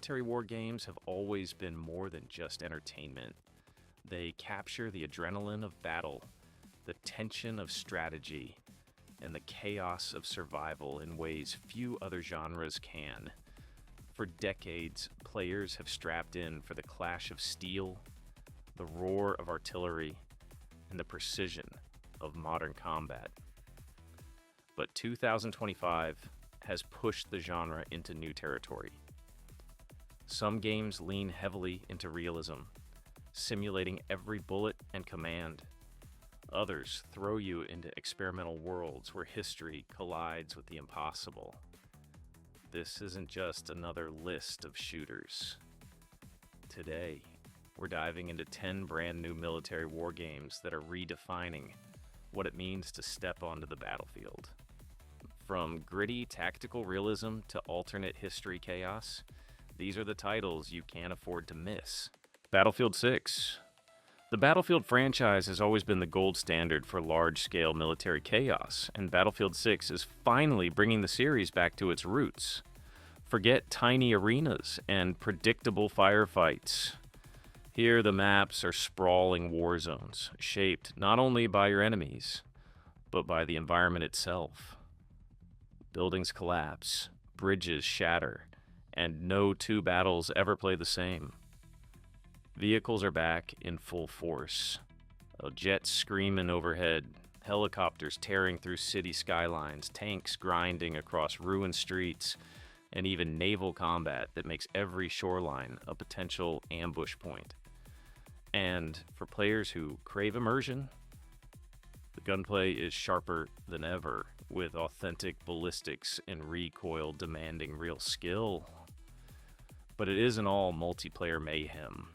military war games have always been more than just entertainment. They capture the adrenaline of battle, the tension of strategy, and the chaos of survival in ways few other genres can. For decades, players have strapped in for the clash of steel, the roar of artillery, and the precision of modern combat. But 2025 has pushed the genre into new territory. Some games lean heavily into realism, simulating every bullet and command. Others throw you into experimental worlds where history collides with the impossible. This isn't just another list of shooters. Today, we're diving into 10 brand new military war games that are redefining what it means to step onto the battlefield. From gritty tactical realism to alternate history chaos, these are the titles you can't afford to miss. Battlefield 6. The Battlefield franchise has always been the gold standard for large-scale military chaos, and Battlefield 6 is finally bringing the series back to its roots. Forget tiny arenas and predictable firefights. Here, the maps are sprawling war zones, shaped not only by your enemies, but by the environment itself. Buildings collapse, bridges shatter, and no two battles ever play the same. Vehicles are back in full force. Jets screaming overhead, helicopters tearing through city skylines, tanks grinding across ruined streets, and even naval combat that makes every shoreline a potential ambush point. And for players who crave immersion, the gunplay is sharper than ever, with authentic ballistics and recoil demanding real skill. But it isn't all multiplayer mayhem.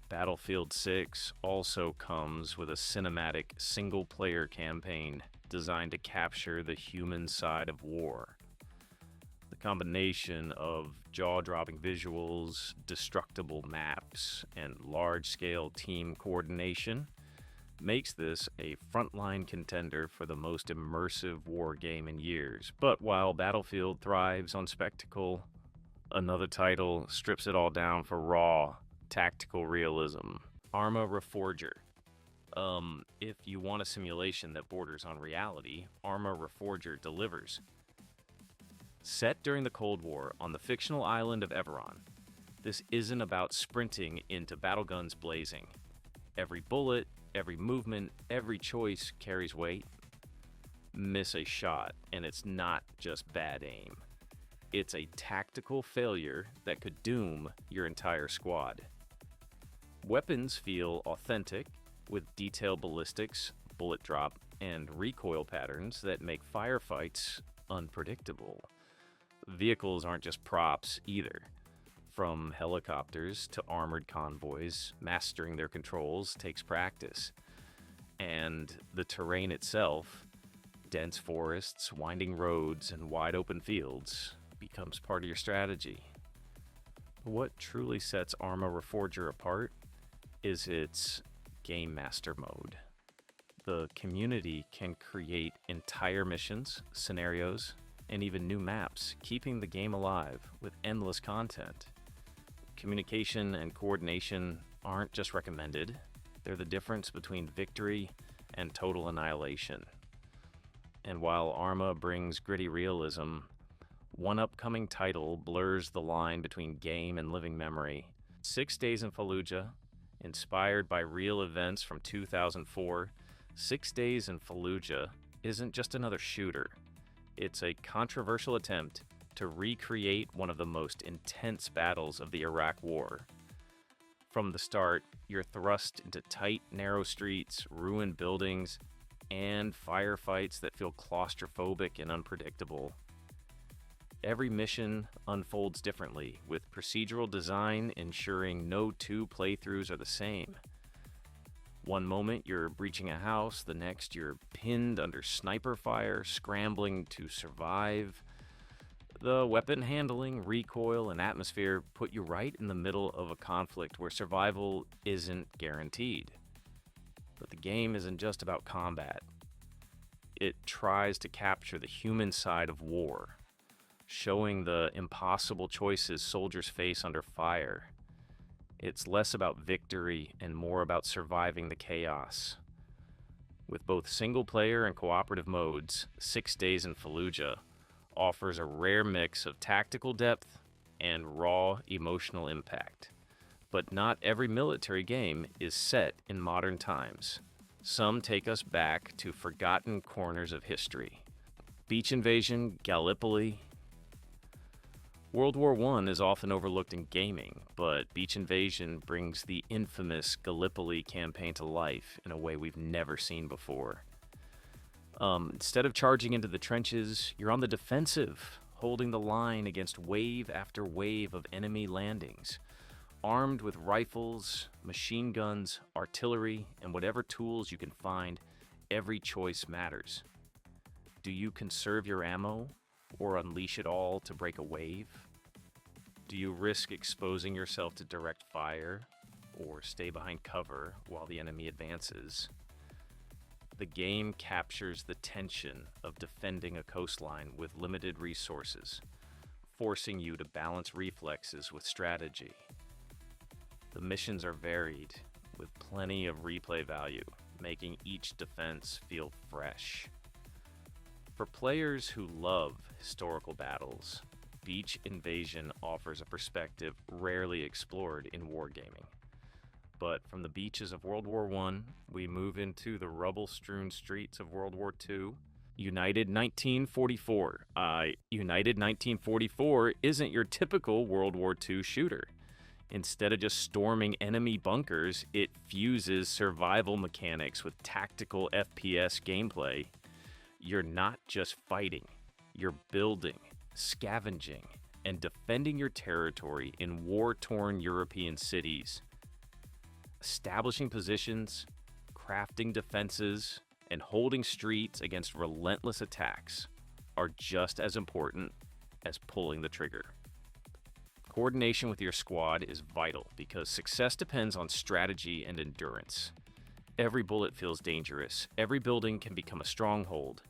Battlefield 6 also comes with a cinematic single-player campaign designed to capture the human side of war. The combination of jaw-dropping visuals, destructible maps, and large-scale team coordination makes this a frontline contender for the most immersive war game in years. But while Battlefield thrives on spectacle, another title strips it all down for raw, tactical realism. Arma Reforger. If you want a simulation that borders on reality, Arma Reforger delivers. Set during the Cold War on the fictional island of Everon, this isn't about sprinting into battle guns blazing. Every bullet, every movement, every choice carries weight. Miss a shot, and it's not just bad aim. It's a tactical failure that could doom your entire squad. Weapons feel authentic, with detailed ballistics, bullet drop, and recoil patterns that make firefights unpredictable. Vehicles aren't just props either. From helicopters to armored convoys, mastering their controls takes practice. And the terrain itself, dense forests, winding roads, and wide open fields, becomes part of your strategy. What truly sets Arma Reforger apart is its Game Master mode. The community can create entire missions, scenarios, and even new maps, keeping the game alive with endless content. Communication and coordination aren't just recommended, they're the difference between victory and total annihilation. And while Arma brings gritty realism, one upcoming title blurs the line between game and living memory. 6 Days in Fallujah, inspired by real events from 2004, 6 Days in Fallujah isn't just another shooter. It's a controversial attempt to recreate one of the most intense battles of the Iraq War. From the start, you're thrust into tight, narrow streets, ruined buildings, and firefights that feel claustrophobic and unpredictable. Every mission unfolds differently, with procedural design ensuring no two playthroughs are the same. One moment you're breaching a house, the next you're pinned under sniper fire, scrambling to survive. The weapon handling, recoil, and atmosphere put you right in the middle of a conflict where survival isn't guaranteed. But the game isn't just about combat. It tries to capture the human side of war. showing the impossible choices soldiers face under fire. It's less about victory and more about surviving the chaos. With both single-player and cooperative modes, 6 Days in Fallujah offers a rare mix of tactical depth and raw emotional impact. But not every military game is set in modern times. Some take us back to forgotten corners of history. Beach Invasion, Gallipoli. World War I is often overlooked in gaming, but Beach Invasion brings the infamous Gallipoli campaign to life in a way we've never seen before. Instead of charging into the trenches, you're on the defensive, holding the line against wave after wave of enemy landings. Armed with rifles, machine guns, artillery, and whatever tools you can find, every choice matters. Do you conserve your ammo or unleash it all to break a wave? Do you risk exposing yourself to direct fire or stay behind cover while the enemy advances? The game captures the tension of defending a coastline with limited resources, forcing you to balance reflexes with strategy. The missions are varied, with plenty of replay value, making each defense feel fresh. For players who love historical battles, Beach Invasion offers a perspective rarely explored in wargaming. But from the beaches of World War I, we move into the rubble-strewn streets of World War II. United 1944. United 1944 isn't your typical World War II shooter. Instead of just storming enemy bunkers, it fuses survival mechanics with tactical FPS gameplay. You're not just fighting, you're building, scavenging, and defending your territory in war-torn European cities. Establishing positions, crafting defenses, and holding streets against relentless attacks are just as important as pulling the trigger. Coordination with your squad is vital because success depends on strategy and endurance. Every bullet feels dangerous, every building can become a stronghold,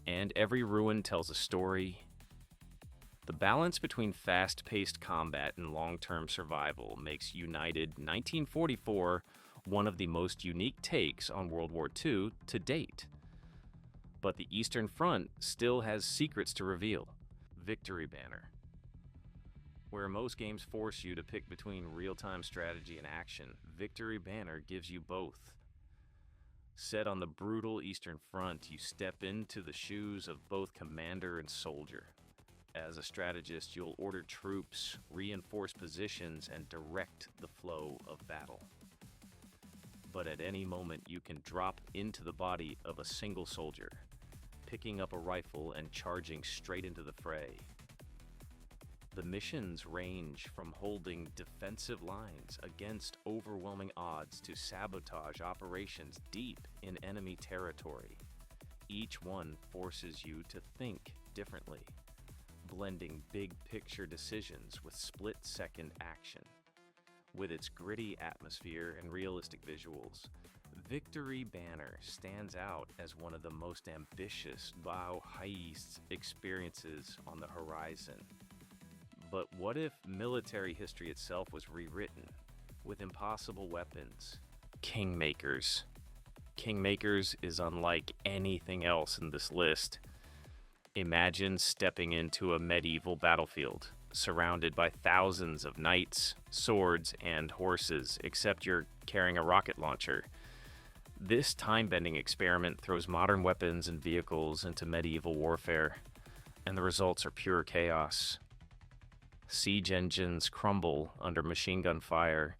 and every ruin tells a story. The balance between fast-paced combat and long-term survival makes United 1944 one of the most unique takes on World War II to date. But the Eastern Front still has secrets to reveal. Victory Banner. Where most games force you to pick between real-time strategy and action, Victory Banner gives you both. Set on the brutal Eastern Front, you step into the shoes of both commander and soldier. As a strategist, you'll order troops, reinforce positions, and direct the flow of battle. But at any moment, you can drop into the body of a single soldier, picking up a rifle and charging straight into the fray. The missions range from holding defensive lines against overwhelming odds to sabotage operations deep in enemy territory. Each one forces you to think differently, blending big-picture decisions with split-second action. With its gritty atmosphere and realistic visuals, Victory Banner stands out as one of the most ambitious Bauheist experiences on the horizon. But what if military history itself was rewritten with impossible weapons? Kingmakers. Kingmakers is unlike anything else in this list. Imagine stepping into a medieval battlefield, surrounded by thousands of knights, swords, and horses, except you're carrying a rocket launcher. This time-bending experiment throws modern weapons and vehicles into medieval warfare, and the results are pure chaos. Siege engines crumble under machine gun fire,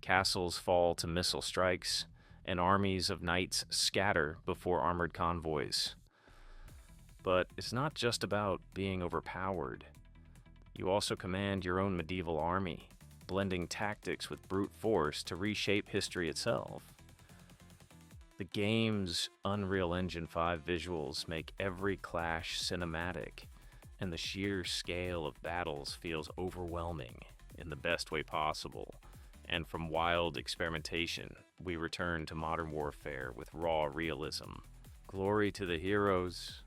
castles fall to missile strikes, and armies of knights scatter before armored convoys. But it's not just about being overpowered. You also command your own medieval army, blending tactics with brute force to reshape history itself. The game's Unreal Engine 5 visuals make every clash cinematic, and the sheer scale of battles feels overwhelming in the best way possible. And from wild experimentation, we return to modern warfare with raw realism. Glory to the heroes.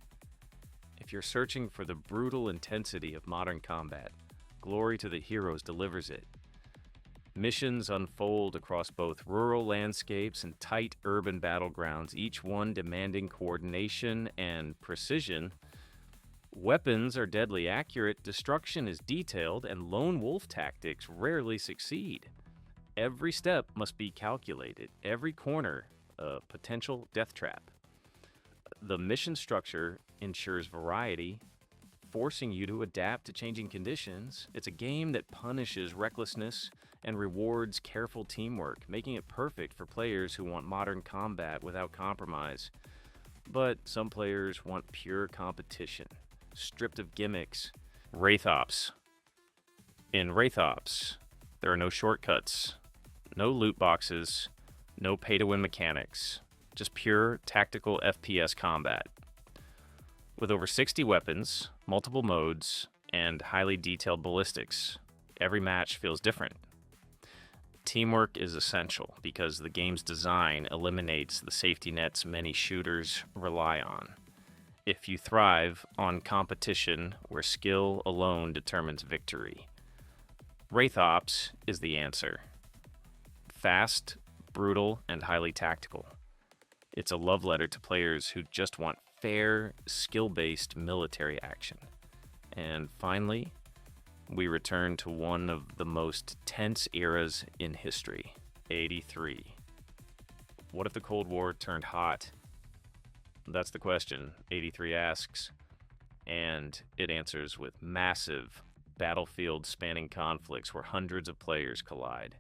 If you're searching for the brutal intensity of modern combat, Glory to the Heroes delivers it. Missions unfold across both rural landscapes and tight urban battlegrounds, each one demanding coordination and precision. Weapons are deadly accurate, destruction is detailed, and lone wolf tactics rarely succeed. Every step must be calculated, every corner a potential death trap. The mission structure ensures variety, forcing you to adapt to changing conditions. It's a game that punishes recklessness and rewards careful teamwork, making it perfect for players who want modern combat without compromise. But some players want pure competition, stripped of gimmicks. Wraith Ops. In Wraith Ops, there are no shortcuts, no loot boxes, no pay-to-win mechanics, just pure tactical FPS combat. With over 60 weapons, multiple modes, and highly detailed ballistics, every match feels different. Teamwork is essential because the game's design eliminates the safety nets many shooters rely on. If you thrive on competition where skill alone determines victory, Wraith Ops is the answer. Fast, brutal, and highly tactical. It's a love letter to players who just want fair, skill-based military action. And finally, we return to one of the most tense eras in history, 83. What if the Cold War turned hot? That's the question 83 asks, and it answers with massive battlefield-spanning conflicts where hundreds of players collide.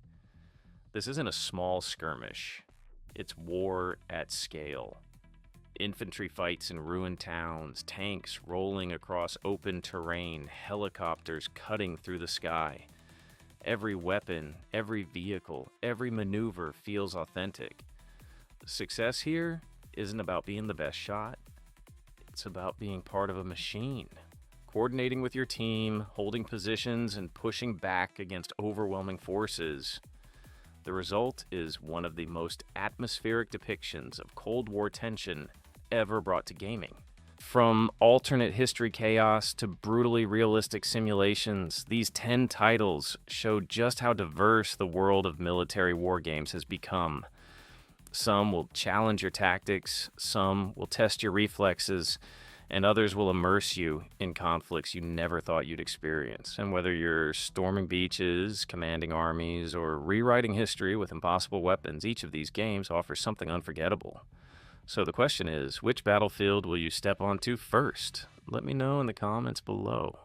This isn't a small skirmish. It's war at scale. Infantry fights in ruined towns, tanks rolling across open terrain, helicopters cutting through the sky. Every weapon, every vehicle, every maneuver feels authentic. Success here isn't about being the best shot. It's about being part of a machine, coordinating with your team, holding positions, and pushing back against overwhelming forces. The result is one of the most atmospheric depictions of Cold War tension ever brought to gaming. From alternate history chaos to brutally realistic simulations, these 10 titles show just how diverse the world of military war games has become. Some will challenge your tactics, some will test your reflexes, and others will immerse you in conflicts you never thought you'd experience. And whether you're storming beaches, commanding armies, or rewriting history with impossible weapons, each of these games offers something unforgettable. So the question is, which battlefield will you step onto first? Let me know in the comments below.